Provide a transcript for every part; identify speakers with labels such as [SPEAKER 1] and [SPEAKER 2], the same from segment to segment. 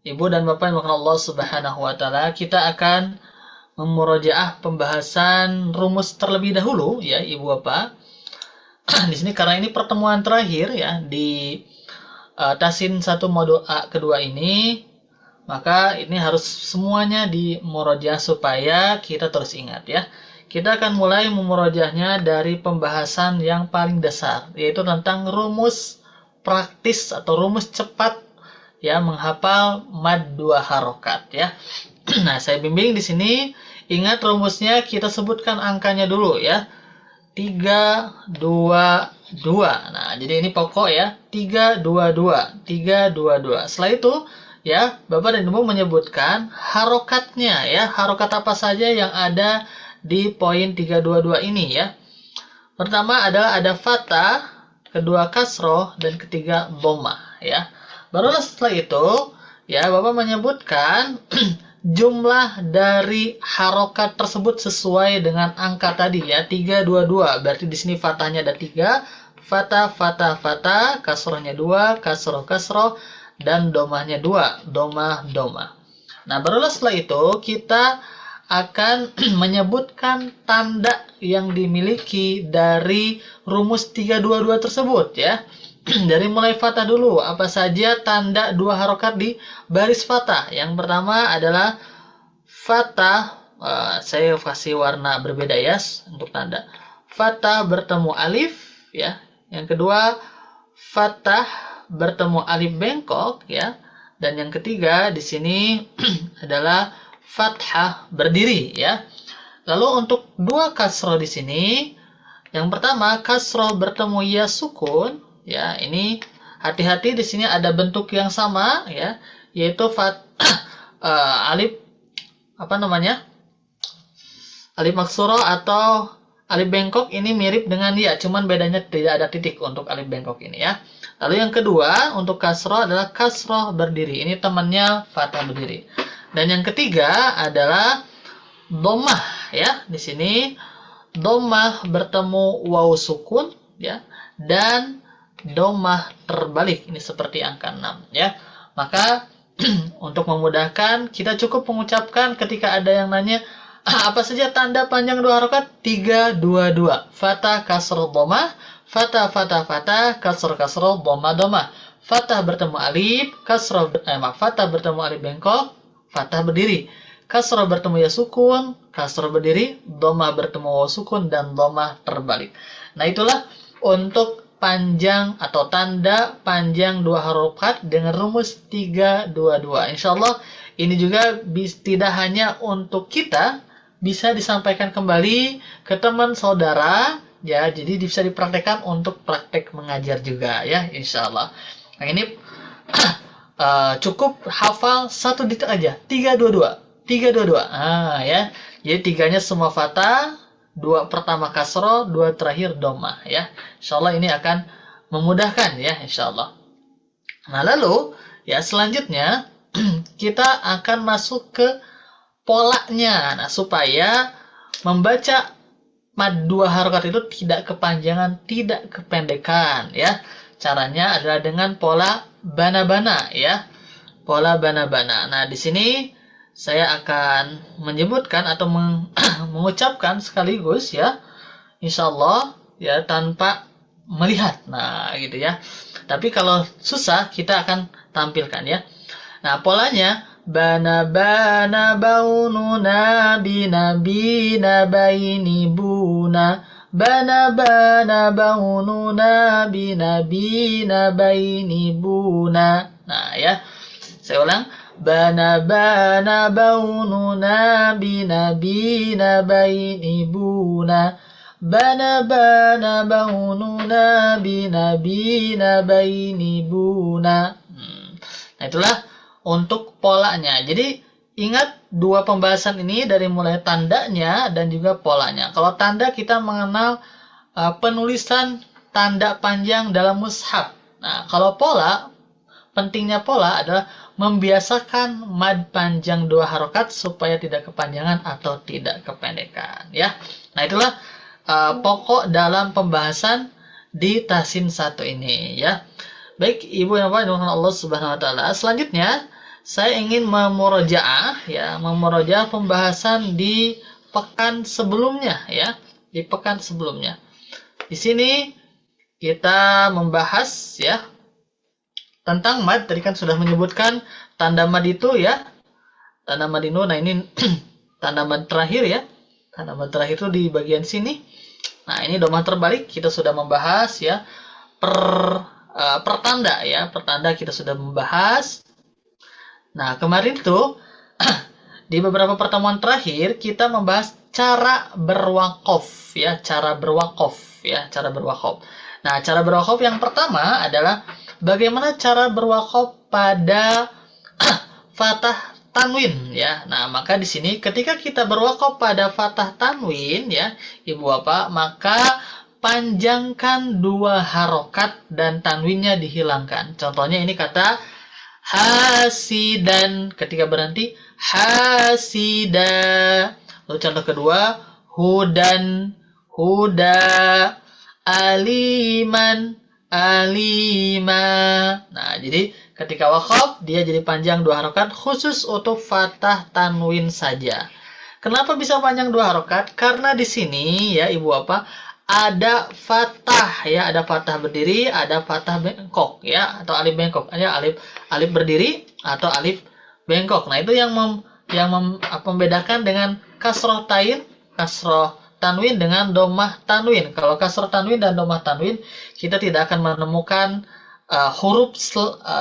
[SPEAKER 1] Ibu dan Bapak yang dimuliakan Allah Subhanahu wa taala, kita akan memurojaah pembahasan rumus terlebih dahulu ya, Ibu Bapak. Di sini karena ini pertemuan terakhir ya di Tasin 1 modul A kedua ini, maka ini harus semuanya dimurojaah supaya kita terus ingat ya. Kita akan mulai memurojaahnya dari pembahasan yang paling dasar, yaitu tentang rumus praktis atau rumus cepat ya menghafal mad 2 harokat ya. Nah, saya bimbing di sini. Ingat rumusnya, kita sebutkan angkanya dulu ya. 3 2 2. Nah, jadi ini pokok ya. 3 2 2. 3 2 2. Setelah itu ya, Bapak dan Ibu menyebutkan harokatnya ya. Harokat apa saja yang ada di poin 3 2 2 ini ya. Pertama adalah ada fathah, kedua kasroh, dan ketiga dhammah ya. Barulah setelah itu, ya Bapak menyebutkan jumlah dari harokat tersebut sesuai dengan angka tadi ya, 3 2 2. Berarti di sini fathahnya ada 3, fathah fathah fathah, kasrohnya 2, kasroh kasroh, dan domahnya 2, domah domah. Nah, barulah setelah itu kita akan menyebutkan tanda yang dimiliki dari rumus 3 2 2 tersebut ya. Dari mulai fathah dulu, apa saja tanda 2 harokat di baris fathah. Yang pertama adalah fathah, saya kasih warna berbeda ya untuk tanda. Fathah bertemu alif ya. Yang kedua, fathah bertemu alif bengkok ya. Dan yang ketiga di sini adalah fathah berdiri ya. Lalu untuk 2 kasroh di sini, yang pertama kasroh bertemu ya sukun. Ya, ini hati-hati di sini ada bentuk yang sama ya, yaitu alif alif maksuro atau alif bengkok ini mirip dengan ya, cuman bedanya tidak ada titik untuk alif bengkok ini ya. Lalu yang kedua untuk kasroh adalah kasroh berdiri. Ini temannya fathah berdiri. Dan yang ketiga adalah dhammah ya. Di sini dhammah bertemu waw sukun ya, dan domah terbalik, ini seperti angka 6 ya. Maka untuk memudahkan, kita cukup mengucapkan ketika ada yang nanya apa saja tanda panjang 2 harokat, 3 2 2. Fathah kasroh domah, fathah fathah fathah, kasroh kasroh, domah domah. Fathah bertemu alif, fathah bertemu alif bengkok, fathah berdiri. Kasroh bertemu ya sukun, kasroh berdiri, domah bertemu waw sukun, dan domah terbalik. Nah, itulah untuk panjang atau tanda panjang 2 harokat dengan rumus 3 2 2. Insyaallah ini juga tidak hanya untuk kita, bisa disampaikan kembali ke teman saudara ya, jadi bisa dipraktekkan untuk praktek mengajar juga ya, insyaallah. Nah, ini cukup hafal 1 detik aja, 3 2 2 3 2 2. Ya, jadi 3-nya semua fathah, 2 pertama kasroh, 2 terakhir domah ya. Insyaallah ini akan memudahkan ya, insyaallah. Nah, lalu ya selanjutnya kita akan masuk ke polanya. Nah, supaya membaca mad 2 harokat itu tidak kepanjangan, tidak kependekan ya. Caranya adalah dengan pola bana-bana ya. Pola bana-bana. Nah, di sini saya akan menyebutkan atau mengucapkan sekaligus ya, insyaallah ya, tanpa melihat. Nah, gitu ya. Tapi kalau susah kita akan tampilkan ya. Nah, polanya bana bana baununa bina bina baini buna, bana bana baununa bina bina baini buna. Nah, ya. Saya ulang. Bana bana baununa bina bina baini buna, bana bana baununa bina bina baini buna. Nah, itulah untuk polanya. Jadi ingat 2 pembahasan ini dari mulai tandanya dan juga polanya. Kalau tanda kita mengenal penulisan tanda panjang dalam mushaf. Nah, kalau pola, pentingnya pola adalah membiasakan mad panjang 2 harokat supaya tidak kepanjangan atau tidak kependekan ya. Nah, itulah pokok dalam pembahasan di Tasin 1 ini ya. Baik, Ibu dan Bapak yang Allah Subhanahu wa taala. Selanjutnya saya ingin memurojaah ya, memurojaah pembahasan di pekan sebelumnya ya, di pekan sebelumnya. Di sini kita membahas ya tentang mad. Tadi kan sudah menyebutkan tanda mad itu ya, tanda mad itu. Nah ini tanda mad terakhir ya, tanda mad terakhir itu di bagian sini. Nah ini domah terbalik kita sudah membahas ya, pertanda ya, pertanda kita sudah membahas. Nah kemarin tuh di beberapa pertemuan terakhir kita membahas cara berwakaf ya, cara berwakaf ya, cara berwakaf. Nah cara berwakaf yang pertama adalah bagaimana cara berwakaf pada fathah tanwin ya. Nah, maka di sini ketika kita berwakaf pada fathah tanwin ya, Ibu Bapak, maka panjangkan 2 harokat dan tanwinnya dihilangkan. Contohnya ini kata hasidan, ketika berhenti hasida. Lalu contoh kedua hudan, huda, aliman, alima. Nah, jadi ketika wakaf, dia jadi panjang 2 harokat khusus untuk fathah tanwin saja. Kenapa bisa panjang 2 harokat? Karena di sini ya Ibu Bapak, ada fathah ya, ada fathah berdiri, ada fathah bengkok ya, atau alif bengkok. Ya, alif berdiri atau alif bengkok. Nah, itu yang membedakan dengan kasroh tain, kasroh tanwin dengan domah tanwin. Kalau kasroh tanwin dan domah tanwin, kita tidak akan menemukan huruf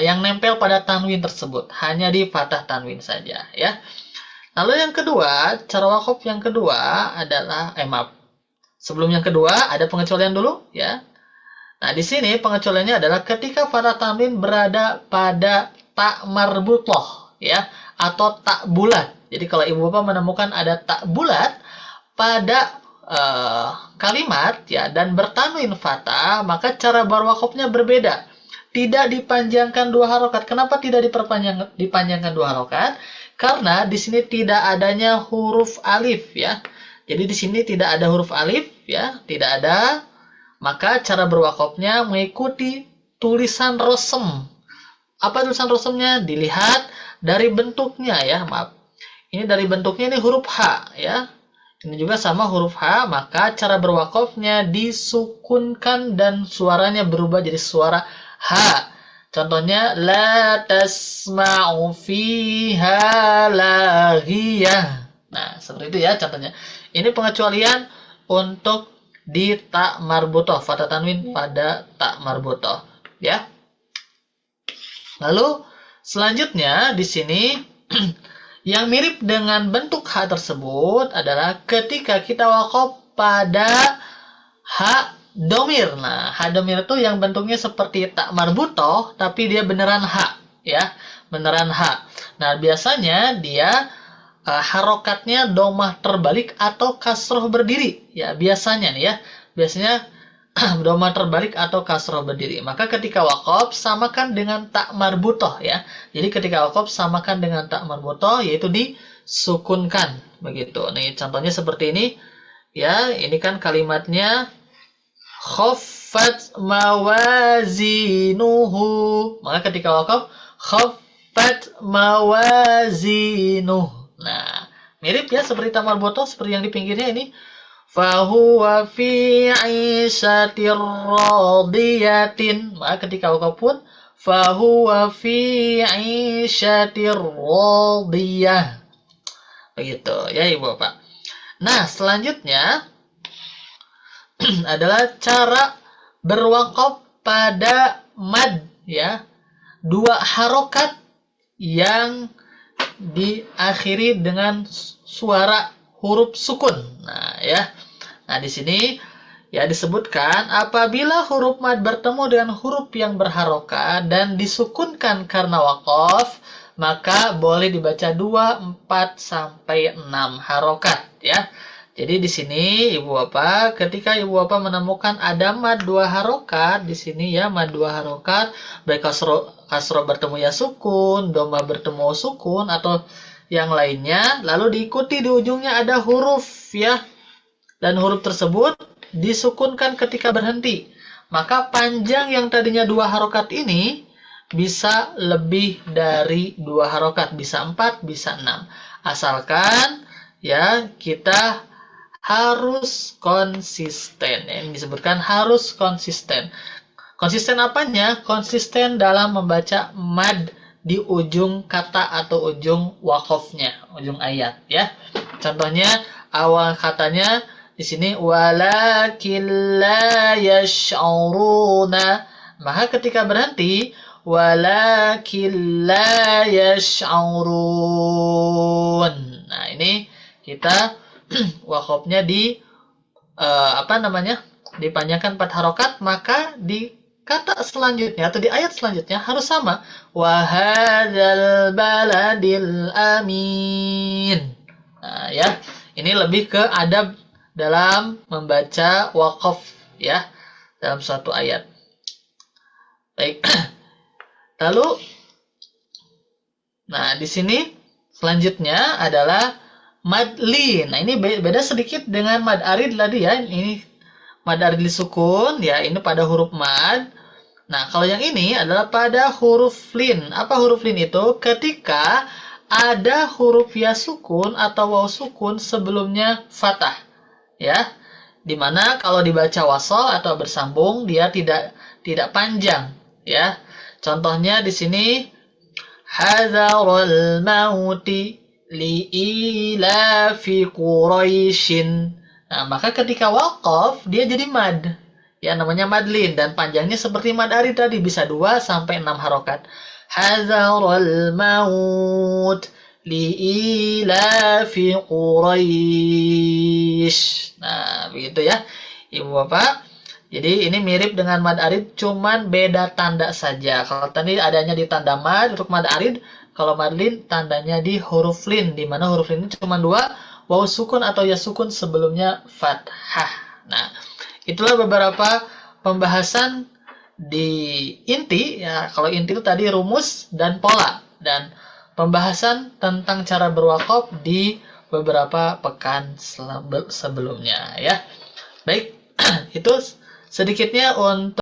[SPEAKER 1] yang nempel pada tanwin tersebut, hanya di fathah tanwin saja ya. Lalu yang kedua, cara wakaf yang kedua adalah sebelum yang kedua ada pengecualian dulu ya. Nah, di sini pengecualiannya adalah ketika fathah tanwin berada pada tak marbutoh ya, atau tak bulat. Jadi kalau Ibu Bapak menemukan ada tak bulat pada kalimat ya dan bertanwin fathah, maka cara berwakafnya berbeda. Tidak dipanjangkan 2 harokat. Kenapa tidak dipanjangkan 2 harokat? Karena di sini tidak adanya huruf alif ya. Jadi di sini tidak ada huruf alif ya, tidak ada. Maka cara berwakafnya mengikuti tulisan rosem. Apa tulisan rosemnya? Dilihat dari bentuknya ya, maaf. Ini dari bentuknya, ini huruf H ya. Ini juga sama huruf H, maka cara berwakafnya disukunkan dan suaranya berubah jadi suara H. Contohnya la tasma'u fiha laghiyah. Nah, seperti itu ya contohnya. Ini pengecualian untuk di tak marbutoh, fathah tanwin pada tak marbutoh, ya. Lalu selanjutnya di sini yang mirip dengan bentuk H tersebut adalah ketika kita wakaf pada H domir. Nah, H domir itu yang bentuknya seperti tak marbutoh, tapi dia beneran H, ya, beneran H. Nah, biasanya dia harokatnya domah terbalik atau kasroh berdiri, ya, biasanya nih ya, biasanya domah terbalik atau kasroh berdiri. Maka ketika wakaf samakan dengan tak marbutoh ya. Jadi ketika wakaf samakan dengan tak marbutoh, yaitu disukunkan begitu. Nih contohnya seperti ini, ya, ini kan kalimatnya khaffat mawazinuhu. Maka ketika wakaf khaffat mawazinuhu. Nah, mirip ya seperti tak marbutoh, seperti yang di pinggirnya ini. Fahuwa fi 'ishatir radiyatin. Maka ketika wakaf pun fahuwa fi 'ishatir radiyah. Begitu ya Ibu Bapak. Nah, selanjutnya adalah cara berwakaf pada mad ya. 2 harokat yang diakhiri dengan suara huruf sukun. Nah, ya. Nah, di sini ya disebutkan apabila huruf mad bertemu dengan huruf yang berharokat dan disukunkan karena wakaf, maka boleh dibaca 2, 4 sampai 6 harokat ya. Jadi di sini Ibu Bapak, ketika Ibu Bapak menemukan ada mad 2 harokat di sini ya, mad 2 harokat, baik kasro bertemu ya sukun, domah bertemu sukun atau yang lainnya, lalu diikuti di ujungnya ada huruf ya, dan huruf tersebut disukunkan ketika berhenti. Maka panjang yang tadinya 2 harokat ini bisa lebih dari 2 harokat, bisa 4, bisa 6. Asalkan ya kita harus konsisten. Ya, ini disebutkan harus konsisten. Konsisten apanya? Konsisten dalam membaca mad di ujung kata atau ujung wakofnya, ujung ayat ya. Contohnya awal katanya di sini walakin la yash'uruna. Maka ketika berhenti walakin la yash'urun. Nah, ini kita wakofnya di dipanjangkan 4 harokat, maka di kata selanjutnya atau di ayat selanjutnya harus sama. Wahadzal baladil amin. Nah, ya, ini lebih ke adab dalam membaca wakaf ya dalam suatu ayat. Baik. Lalu, nah di sini selanjutnya adalah madlin. Nah, ini beda sedikit dengan mad arid tadi ya. Ini mad arid disukun ya, ini pada huruf mad. Nah, kalau yang ini adalah pada huruf lin. Apa huruf lin itu? Ketika ada huruf ya sukun atau waw sukun sebelumnya fathah. Ya. Dimana kalau dibaca wasol atau bersambung dia tidak panjang, ya. Contohnya di sini hadzarul mauti li'ilafi Quraisyin. Nah, maka ketika waqaf dia jadi mad. Ya, namanya madlin dan panjangnya seperti mad arid tadi bisa 2 sampai 6 harokat. Hadzarul maut li'ilafi Quraisy. Nah, begitu ya, Ibu Bapak. Jadi ini mirip dengan mad arid, cuman beda tanda saja. Kalau tadi adanya di tanda mad untuk mad arid, kalau madlin tandanya di huruf lin, di mana huruf lin ini cuma 2, waw sukun atau ya sukun sebelumnya fathah. Nah, itulah beberapa pembahasan di inti ya. Kalau inti itu tadi rumus dan pola, dan pembahasan tentang cara berwakaf di beberapa pekan sebelumnya ya. Baik, itu sedikitnya untuk